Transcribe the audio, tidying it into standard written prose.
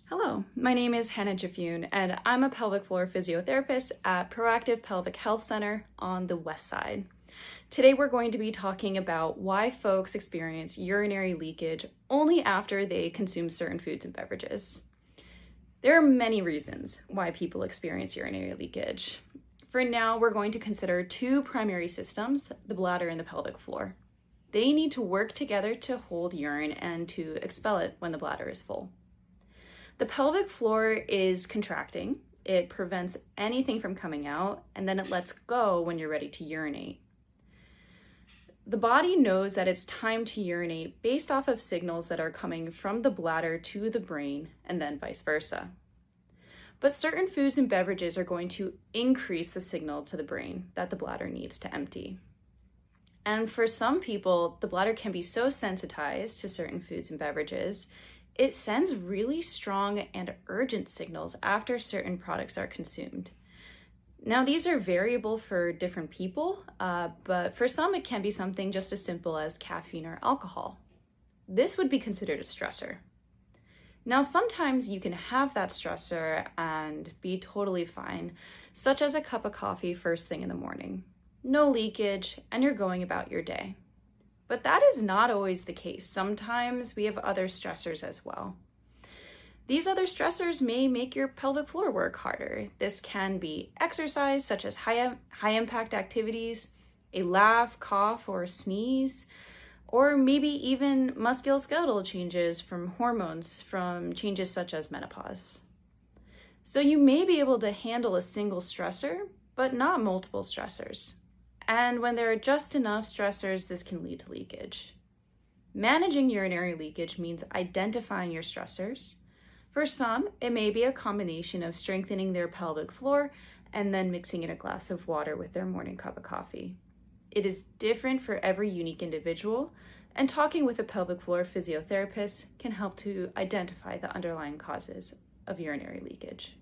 Hello, my name is Hannah Jaffoon, and I'm a pelvic floor physiotherapist at Proactive Pelvic Health Center on the west side. Today we're going to be talking about why folks experience urinary leakage only after they consume certain foods and beverages. There are many reasons why people experience urinary leakage. For now, we're going to consider two primary systems, the bladder and the pelvic floor. They need to work together to hold urine and to expel it when the bladder is full. The pelvic floor is contracting. It prevents anything from coming out, and then it lets go when you're ready to urinate. The body knows that it's time to urinate based off of signals that are coming from the bladder to the brain, and then vice versa. But certain foods and beverages are going to increase the signal to the brain that the bladder needs to empty. And for some people, the bladder can be so sensitized to certain foods and beverages, it sends really strong and urgent signals after certain products are consumed. Now, these are variable for different people, but for some it can be something just as simple as caffeine or alcohol. This would be considered a stressor. Now, sometimes you can have that stressor and be totally fine, such as a cup of coffee first thing in the morning. No leakage, and you're going about your day. But that is not always the case. Sometimes we have other stressors as well. These other stressors may make your pelvic floor work harder. This can be exercise, such as high impact activities, a laugh, cough, or sneeze, or maybe even musculoskeletal changes from hormones, from changes such as menopause. So you may be able to handle a single stressor, but not multiple stressors. And when there are just enough stressors, this can lead to leakage. Managing urinary leakage means identifying your stressors. For some, it may be a combination of strengthening their pelvic floor and then mixing in a glass of water with their morning cup of coffee. It is different for every unique individual, and talking with a pelvic floor physiotherapist can help to identify the underlying causes of urinary leakage.